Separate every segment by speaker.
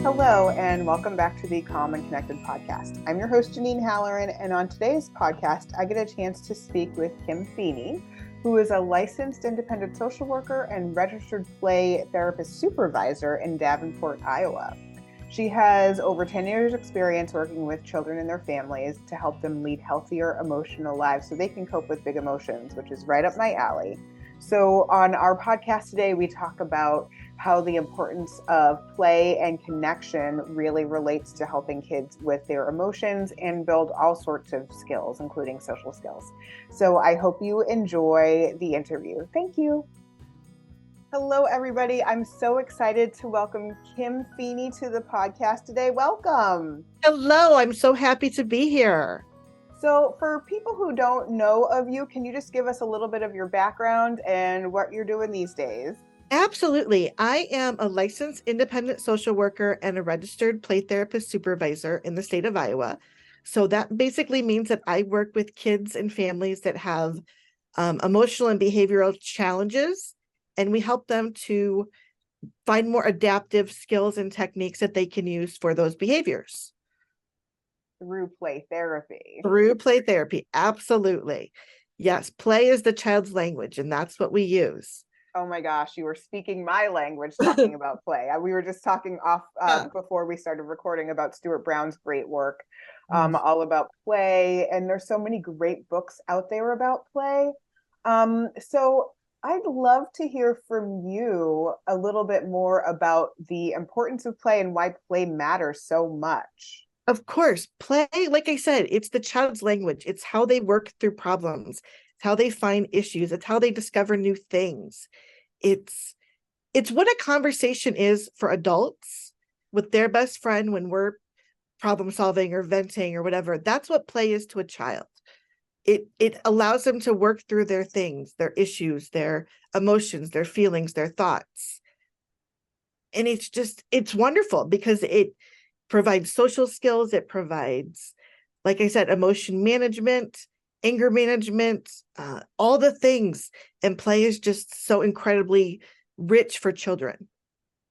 Speaker 1: Hello, and welcome back to the Calm and Connected podcast. I'm your host, Janine Halloran, and on today's podcast, I get a chance to speak with Kim Feeney, who is a licensed independent social worker and registered play therapist supervisor in Davenport, Iowa. She has over 10 years experience working with children and their families to help them lead healthier emotional lives so they can cope with big emotions, which is right up my alley. So on our podcast today, we talk about how the importance of play and connection really relates to helping kids with their emotions and build all sorts of skills, including social skills. So I hope you enjoy the interview. Thank you. Hello, everybody. I'm so excited to welcome Kim Feeney to the podcast today. Welcome.
Speaker 2: Hello, I'm so happy to be here.
Speaker 1: So for people who don't know of you, can you just give us a little bit of your background and what you're doing these days?
Speaker 2: Absolutely. I am a licensed independent social worker and a registered play therapist supervisor in the state of Iowa. So that basically means that I work with kids and families that have emotional and behavioral challenges, and we help them to find more adaptive skills and techniques that they can use for those behaviors.
Speaker 1: Through play therapy.
Speaker 2: Through play therapy, absolutely. Yes, play is the child's language, and that's what we use.
Speaker 1: Oh my gosh, you were speaking my language talking about play. We were just talking off before we started recording about Stuart Brown's great work, all about play. And there's so many great books out there about play. So I'd love to hear from you a little bit more about the importance of play and why play matters so much.
Speaker 2: Of course, play, like I said, it's the child's language. It's how they work through problems. It's how they find issues. It's how they discover new things. It's what a conversation is for adults with their best friend when we're problem solving or venting or whatever. That's what play is to a child. It allows them to work through their things, their issues, their emotions, their feelings, their thoughts. And it's wonderful because it provides social skills. It provides, like I said, emotion management, anger management, all the things. And play is just so incredibly rich for children.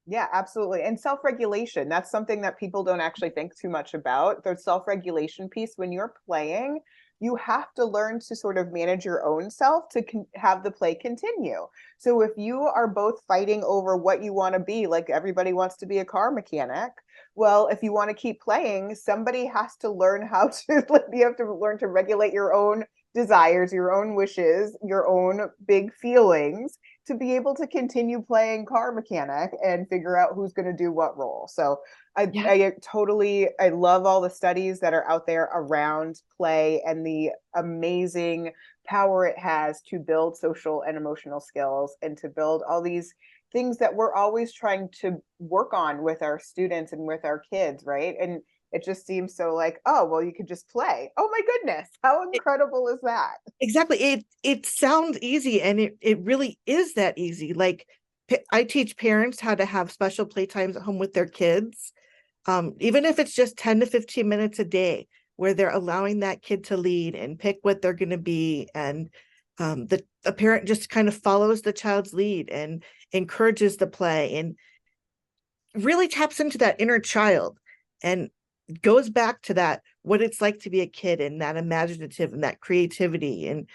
Speaker 1: Yeah, absolutely. And self-regulation, that's something that people don't actually think too much about. The self-regulation piece, when you're playing, you have to learn to sort of manage your own self to have the play continue. So if you are both fighting over what you want to be, like everybody wants to be a car mechanic, well, if you want to keep playing, somebody has to learn how to, you have to learn to regulate your own desires, your own wishes, your own big feelings to be able to continue playing car mechanic and figure out who's going to do what role. So I love all the studies that are out there around play and the amazing power it has to build social and emotional skills and to build all these things that we're always trying to work on with our students and with our kids, right? And it just seems so like, oh, well, you could just play. Oh my goodness, how incredible is that?
Speaker 2: Exactly. It sounds easy, and it really is that easy. Like I teach parents how to have special playtimes at home with their kids. Even if it's just 10 to 15 minutes a day where they're allowing that kid to lead and pick what they're going to be. And the parent just kind of follows the child's lead and encourages the play and really taps into that inner child and goes back to that, what it's like to be a kid and that imaginative and that creativity. And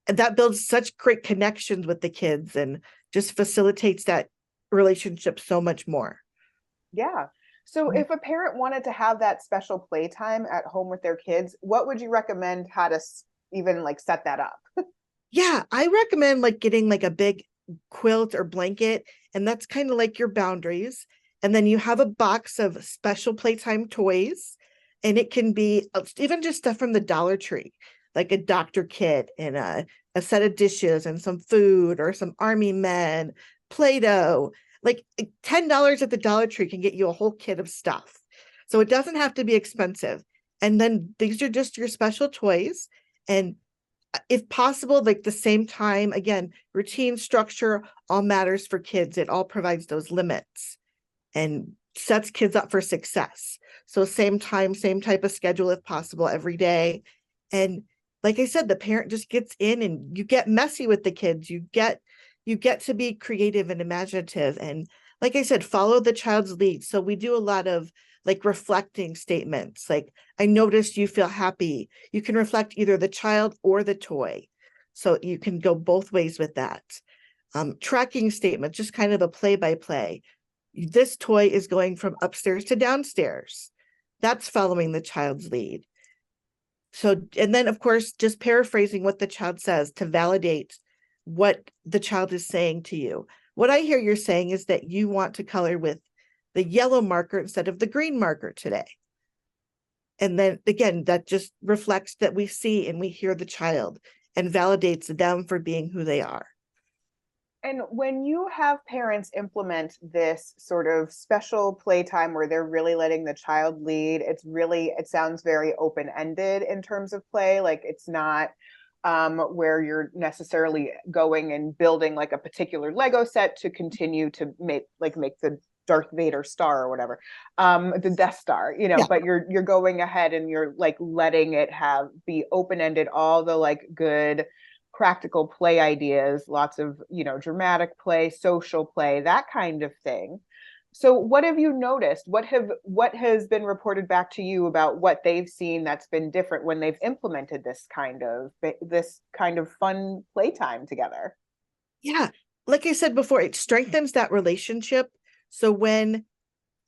Speaker 2: that builds such great connections with the kids and just facilitates that relationship so much more.
Speaker 1: Yeah. So if a parent wanted to have that special playtime at home with their kids, what would you recommend how to even like set that up?
Speaker 2: Yeah, I recommend like getting like a big quilt or blanket, and that's kind of like your boundaries. And then you have a box of special playtime toys, and it can be even just stuff from the Dollar Tree, like a doctor kit and a set of dishes and some food or some army men, Play-Doh. Like $10 at the Dollar Tree can get you a whole kit of stuff. So it doesn't have to be expensive. And then these are just your special toys. And if possible, like the same time, again, routine structure all matters for kids. It all provides those limits and sets kids up for success. So same time, same type of schedule if possible every day. And like I said, the parent just gets in and you get messy with the kids. You get to be creative and imaginative. And like I said, follow the child's lead. So we do a lot of like reflecting statements. Like, I noticed you feel happy. You can reflect either the child or the toy. So you can go both ways with that. Tracking statement, just kind of a play by play. This toy is going from upstairs to downstairs. That's following the child's lead. So, and then of course, just paraphrasing what the child says to validate what the child is saying to you. What I hear you're saying is that you want to color with the yellow marker instead of the green marker today. And then again, that just reflects that we see and we hear the child and validates them for being who they are.
Speaker 1: And when you have parents implement this sort of special playtime where they're really letting the child lead, it sounds very open-ended in terms of play. Like it's not where you're necessarily going and building like a particular Lego set to continue to make the Darth Vader star or whatever, the Death Star,
Speaker 2: Yeah.
Speaker 1: but you're going ahead and you're like letting it be open-ended, all the like good practical play ideas, lots of, dramatic play, social play, that kind of thing. So what have you noticed? What has been reported back to you about what they've seen that's been different when they've implemented this kind of fun playtime together?
Speaker 2: Yeah. Like I said before, it strengthens that relationship. So when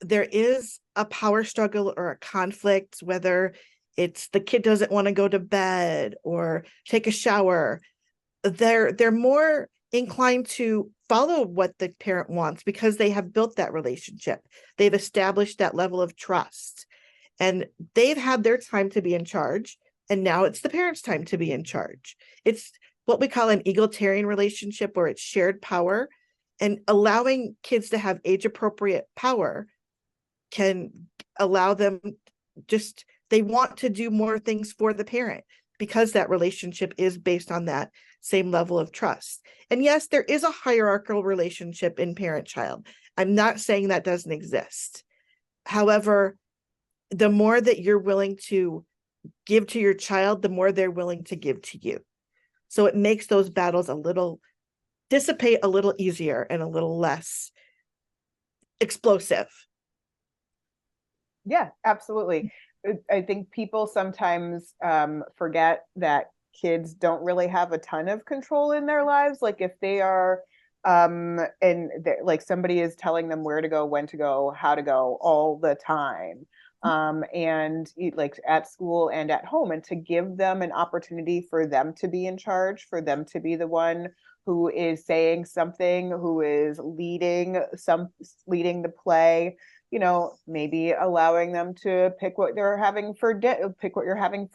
Speaker 2: there is a power struggle or a conflict, whether it's the kid doesn't want to go to bed or take a shower, they're more inclined to follow what the parent wants because they have built that relationship. They've established that level of trust and they've had their time to be in charge. And now it's the parent's time to be in charge. It's what we call an egalitarian relationship where it's shared power, and allowing kids to have age appropriate power can allow them they want to do more things for the parent because that relationship is based on that same level of trust. And yes, there is a hierarchical relationship in parent-child. I'm not saying that doesn't exist. However, the more that you're willing to give to your child, the more they're willing to give to you. So it makes those battles dissipate a little easier and a little less explosive.
Speaker 1: Yeah, absolutely. I think people sometimes forget that kids don't really have a ton of control in their lives. Like if they are like somebody is telling them where to go, when to go, how to go all the time. And like at school and at home, and to give them an opportunity for them to be in charge, for them to be the one who is saying something, who is leading the play, maybe allowing them to pick what you're having for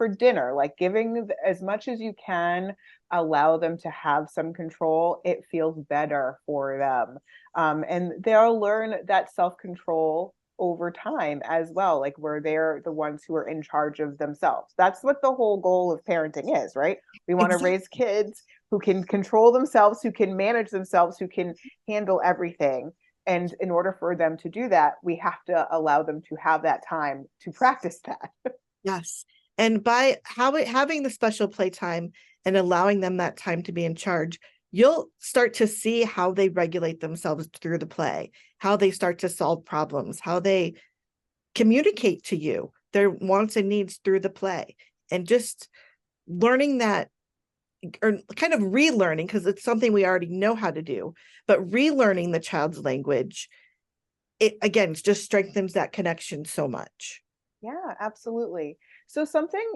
Speaker 1: dinner, like giving as much as you can, allow them to have some control. It feels better for them. And they'll learn that self-control over time as well, like where they're the ones who are in charge of themselves. That's what the whole goal of parenting is, right? We want to raise kids who can control themselves, who can manage themselves, who can handle everything. And in order for them to do that, we have to allow them to have that time to practice that.
Speaker 2: Yes. And by having the special playtime and allowing them that time to be in charge, you'll start to see how they regulate themselves through the play, how they start to solve problems, how they communicate to you their wants and needs through the play. And just learning that, or kind of relearning, because it's something we already know how to do, but relearning the child's language, it again just strengthens that connection so much.
Speaker 1: Yeah, absolutely. So something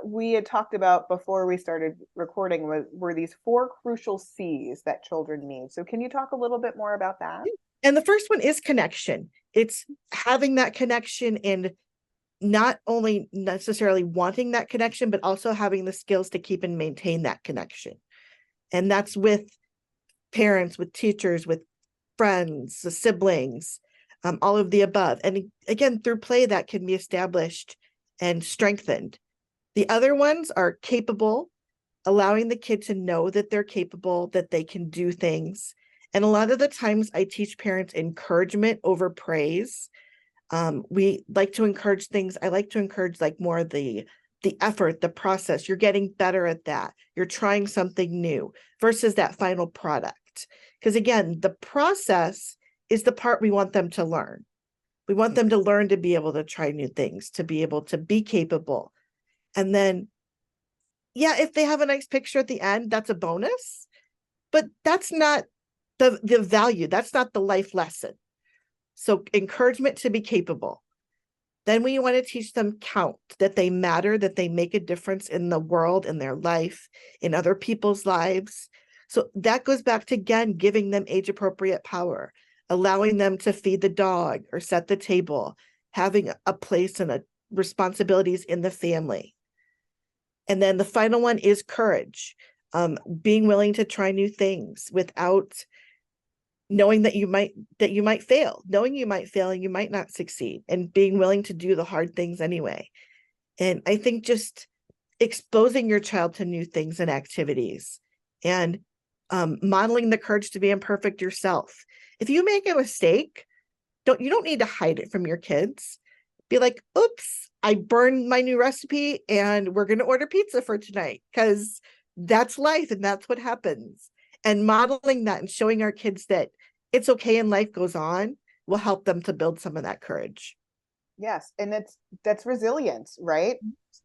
Speaker 1: we had talked about before we started recording were these 4 crucial C's that children need. So can you talk a little bit more about that?
Speaker 2: And the first one is connection. It's having that connection and not only necessarily wanting that connection, but also having the skills to keep and maintain that connection. And that's with parents, with teachers, with friends, the siblings, all of the above. And again, through play, that can be established and strengthened. The other ones are capable, allowing the kid to know that they're capable, that they can do things. And a lot of the times I teach parents encouragement over praise. We like to encourage things. I like to encourage like more the effort, the process. You're getting better at that. You're trying something new versus that final product. Because again, the process is the part we want them to learn. We want them to learn to be able to try new things, to be able to be capable. And then, yeah, if they have a nice picture at the end, that's a bonus, but that's not the value. That's not the life lesson. So encouragement to be capable. Then we want to teach them count, that they matter, that they make a difference in the world, in their life, in other people's lives. So that goes back to, again, giving them age appropriate power, allowing them to feed the dog or set the table, having a place and responsibilities in the family. And then the final one is courage, being willing to try new things without knowing that you might fail, knowing you might fail and you might not succeed, and being willing to do the hard things anyway. And I think just exposing your child to new things and activities, and modeling the courage to be imperfect yourself. If you make a mistake, you don't need to hide it from your kids. Be like, oops, I burned my new recipe and we're going to order pizza for tonight, because that's life and that's what happens. And modeling that and showing our kids that it's okay and life goes on will help them to build some of that courage.
Speaker 1: Yes. And that's resilience, right?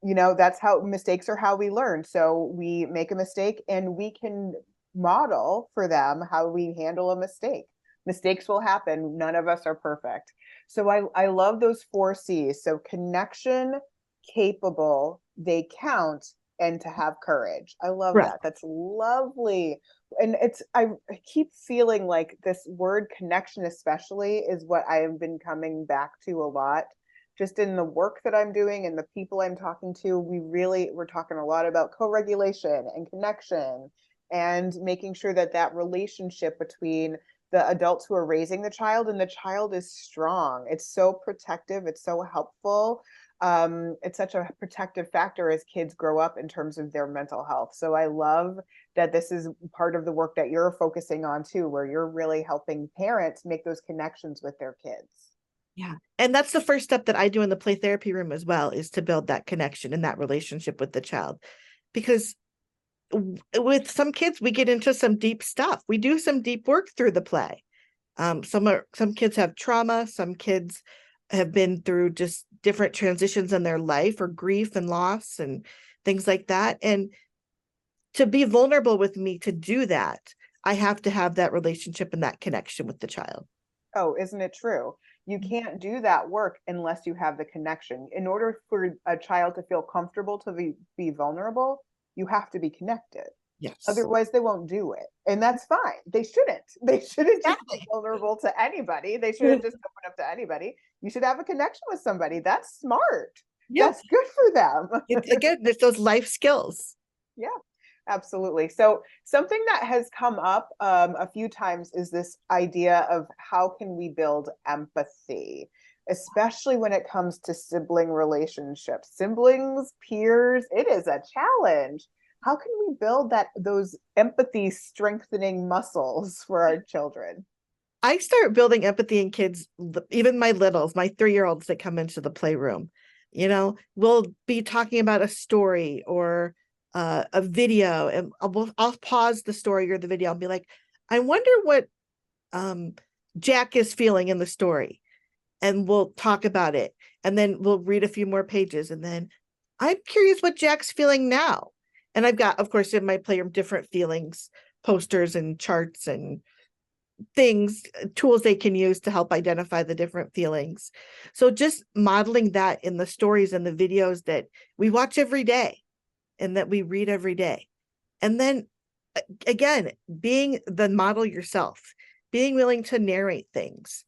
Speaker 1: That's how mistakes are how we learn. So we make a mistake and we can model for them how we handle a mistake. Mistakes will happen. None of us are perfect. So I love those 4 C's. So connection, capable, they count, and to have courage. I love
Speaker 2: Right.
Speaker 1: that. That's lovely. And I keep feeling like this word connection especially is what I have been coming back to a lot. Just in the work that I'm doing and the people I'm talking to, we're talking a lot about co-regulation and connection, and making sure that relationship between the adults who are raising the child and the child is strong. It's so protective. It's so helpful. It's such a protective factor as kids grow up in terms of their mental health. So I love that this is part of the work that you're focusing on too, where you're really helping parents make those connections with their kids.
Speaker 2: Yeah. And that's the first step that I do in the play therapy room as well, is to build that connection and that relationship with the child. Because with some kids, we get into some deep stuff. We do some deep work through the play. Some kids have trauma. Some kids have been through just different transitions in their life, or grief and loss and things like that. And to be vulnerable with me, to do that, I have to have that relationship and that connection with the child.
Speaker 1: Oh, isn't it true? You can't do that work unless you have the connection. In order for a child to feel comfortable to be vulnerable, you have to be connected.
Speaker 2: Yes.
Speaker 1: Otherwise, they won't do it. And that's fine. They shouldn't. They shouldn't just be
Speaker 2: Exactly.
Speaker 1: vulnerable to anybody. They shouldn't just open up to anybody. You should have a connection with somebody. That's smart.
Speaker 2: Yeah.
Speaker 1: That's good for them.
Speaker 2: Again, there's those life skills.
Speaker 1: Yeah, absolutely. So something that has come up a few times is this idea of how can we build empathy, especially when it comes to sibling relationships, siblings, peers. It is a challenge. How can we build those empathy strengthening muscles for our children?
Speaker 2: I start building empathy in kids, even my littles, my 3-year-olds that come into the playroom. We'll be talking about a story or a video, and I'll pause the story or the video and be like, I wonder what Jack is feeling in the story. And we'll talk about it. And then we'll read a few more pages. And then I'm curious what Jack's feeling now. And I've got, of course, in my playroom, different feelings, posters and charts and things, tools they can use to help identify the different feelings. So just modeling that in the stories and the videos that we watch every day and that we read every day. And then again, being the model yourself, being willing to narrate things.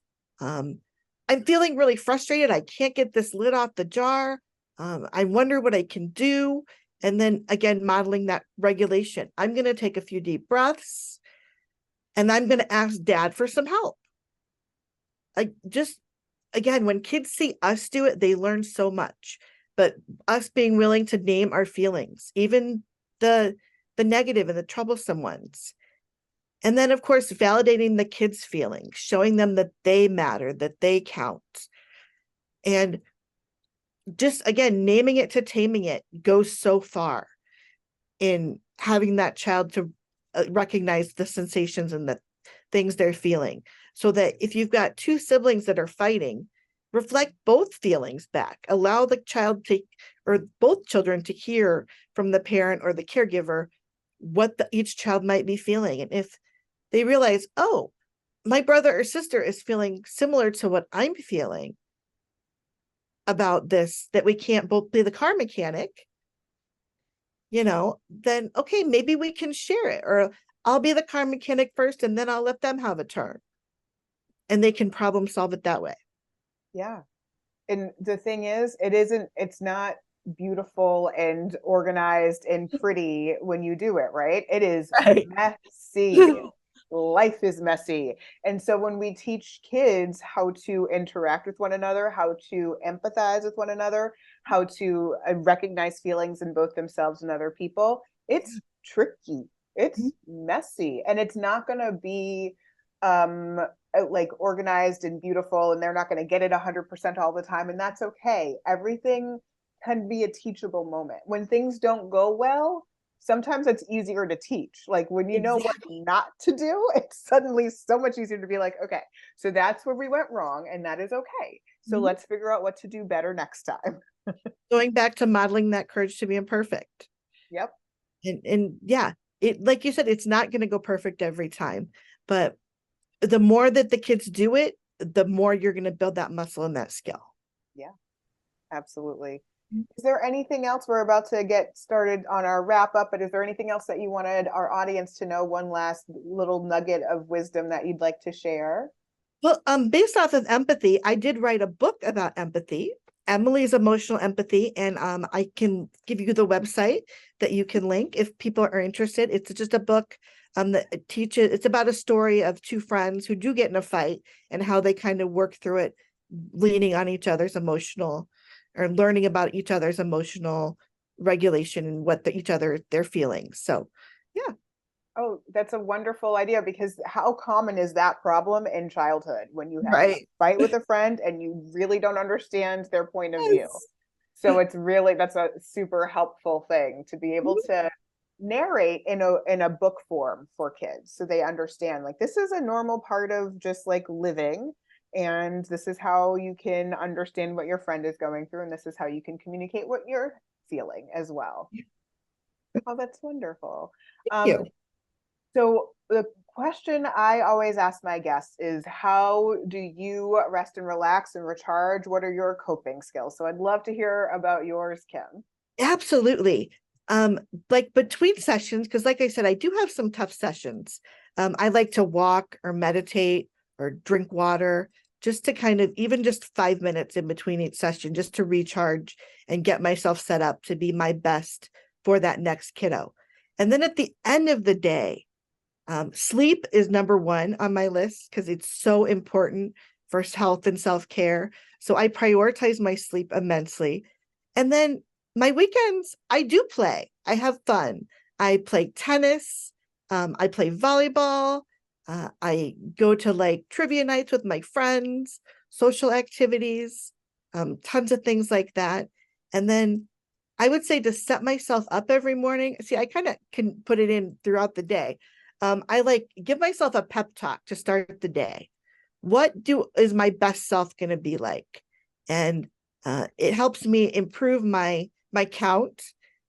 Speaker 2: I'm feeling really frustrated. I can't get this lid off the jar. I wonder what I can do. And then again, modeling that regulation. I'm going to take a few deep breaths and I'm going to ask Dad for some help. Again, when kids see us do it, they learn so much. But us being willing to name our feelings, even the negative and the troublesome ones. And then, of course, validating the kids' feelings, showing them that they matter, that they count. And just, again, naming it to taming it goes so far in having that child to recognize the sensations and things they're feeling. So that if you've got two siblings that are fighting, reflect both feelings back. Allow the child to, or both children to hear from the parent or the caregiver what each child might be feeling. And if they realize, oh, my brother or sister is feeling similar to what I'm feeling about this, that we can't both be the car mechanic, then okay, maybe we can share it, or I'll be the car mechanic first and then I'll let them have a turn. And they can problem solve it that way.
Speaker 1: Yeah. And the thing is, it's not beautiful and organized and pretty when you do it, right? It is
Speaker 2: Right.
Speaker 1: messy. Life is messy. And so when we teach kids how to interact with one another, how to empathize with one another, how to recognize feelings in both themselves and other people, it's tricky. It's messy. And it's not going to be like organized and beautiful, and they're not going to get it 100% all the time. And that's okay. Everything can be a teachable moment. When things don't go well, sometimes it's easier to teach. Like when you know what not to do, it's suddenly so much easier to be like, okay, so that's where we went wrong, and that is okay. So let's figure out what to do better next time.
Speaker 2: Going back to modeling that courage to be imperfect.
Speaker 1: Yep.
Speaker 2: And yeah, it, like you said, it's not going to go perfect every time, but the more that the kids do it, the more you're going to build that muscle and that skill.
Speaker 1: Yeah, absolutely. Is there anything else? We're about to get started on our wrap up, but is there anything else that you wanted our audience to know? One last little nugget of wisdom that you'd like to share?
Speaker 2: Well, based off of empathy, I did write a book about empathy, Emily's Emotional Empathy, and I can give you the website that you can link if people are interested. It's just a book that teaches, it's about a story of two friends who do get in a fight and how they kind of work through it, leaning on each other's emotional, or learning about each other's emotional regulation and what they're feeling. So yeah.
Speaker 1: Oh, that's a wonderful idea, because how common is that problem in childhood when you have a
Speaker 2: Right.
Speaker 1: fight with a friend and you really don't understand their point of view?
Speaker 2: Yes.
Speaker 1: So that's a super helpful thing to be able to narrate in a book form for kids, so they understand, like, this is a normal part of just like living, and this is how you can understand what your friend is going through, and this is how you can communicate what you're feeling as well. Oh, that's wonderful.
Speaker 2: Thank
Speaker 1: Um,
Speaker 2: you.
Speaker 1: so the question I always ask my guests is, how do you rest and relax and recharge? What are your coping skills? So I'd love to hear about yours, Kim.
Speaker 2: Absolutely. Like between sessions, because like I said, I do have some tough sessions. I like to walk or meditate or drink water, just to kind of, even just 5 minutes in between each session, just to recharge and get myself set up to be my best for that next kiddo. And then at the end of the day, sleep is number one on my list because it's so important for health and self-care. So I prioritize my sleep immensely. And then my weekends, I do play. I have fun. I play tennis. I play volleyball. I go to like trivia nights with my friends, social activities, tons of things like that. And then I would say to set myself up every morning. See, I kind of can put it in throughout the day. I like give myself a pep talk to start the day. What is my best self going to be like? And it helps me improve my count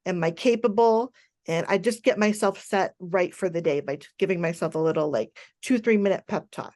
Speaker 2: and my capable. And I just get myself set right for the day by giving myself a little like 2-3 minute pep talk.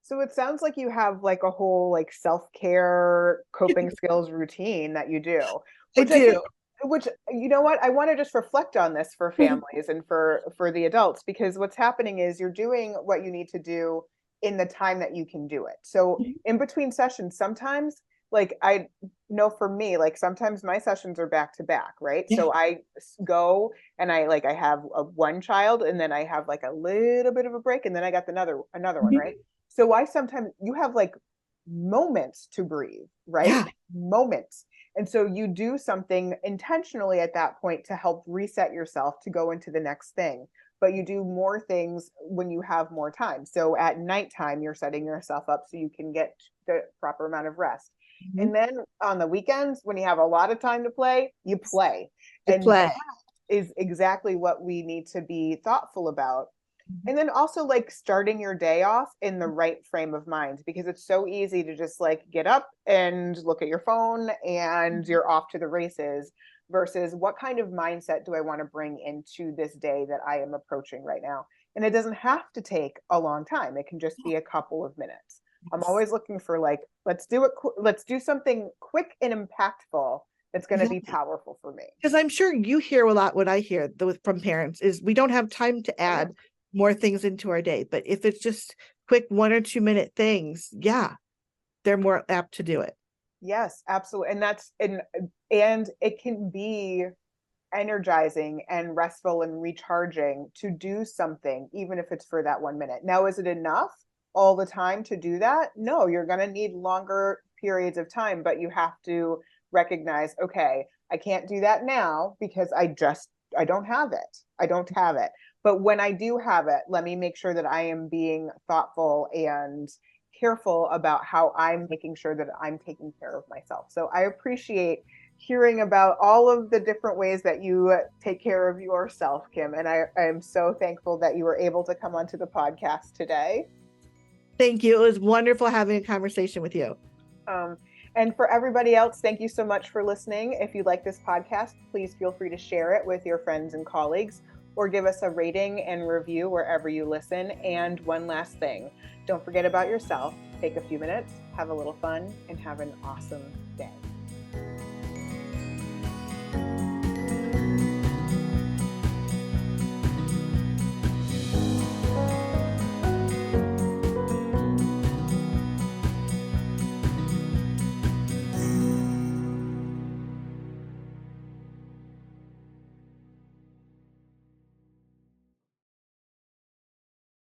Speaker 1: So it sounds like you have like a whole like self-care coping skills routine that you do,
Speaker 2: I
Speaker 1: which I think,
Speaker 2: do.
Speaker 1: which, you know what, I want to just reflect on this for families and for the adults, because what's happening is you're doing what you need to do in the time that you can do it. So in between sessions, sometimes, like, I know for me, like sometimes my sessions are back to back, right?
Speaker 2: Yeah.
Speaker 1: So I go and I have one child, and then I have like a little bit of a break, and then I got another one, right? So I sometimes, you have like moments to breathe, right?
Speaker 2: Yeah.
Speaker 1: Moments. And so you do something intentionally at that point to help reset yourself to go into the next thing. But you do more things when you have more time. So at nighttime, you're setting yourself up so you can get the proper amount of rest.
Speaker 2: Mhm.
Speaker 1: And then on the weekends, when you have a lot of time to play, you play.
Speaker 2: To
Speaker 1: And
Speaker 2: play.
Speaker 1: that is exactly what we need to be thoughtful about. And then also like starting your day off in the right frame of mind, because it's so easy to just like get up and look at your phone and you're off to the races, versus what kind of mindset do I want to bring into this day that I am approaching right now? And it doesn't have to take a long time. It can just be a couple of minutes. I'm always looking for like, let's do something quick and impactful that's going to be powerful for me.
Speaker 2: Because I'm sure you hear a lot what I hear from parents is we don't have time to add more things into our day. But if it's just quick 1 or 2 minute things, yeah, they're more apt to do it.
Speaker 1: Yes, absolutely. And it can be energizing and restful and recharging to do something, even if it's for that 1 minute. Now, is it enough all the time to do that? No, you're going to need longer periods of time, but you have to recognize, okay, I can't do that now because I don't have it. I don't have it. But when I do have it, let me make sure that I am being thoughtful and careful about how I'm making sure that I'm taking care of myself. So I appreciate hearing about all of the different ways that you take care of yourself, Kim. And I am so thankful that you were able to come onto the podcast today.
Speaker 2: Thank you. It was wonderful having a conversation with you.
Speaker 1: And for everybody else, thank you so much for listening. If you like this podcast, please feel free to share it with your friends and colleagues, or give us a rating and review wherever you listen. And one last thing, don't forget about yourself. Take a few minutes, have a little fun, and have an awesome day.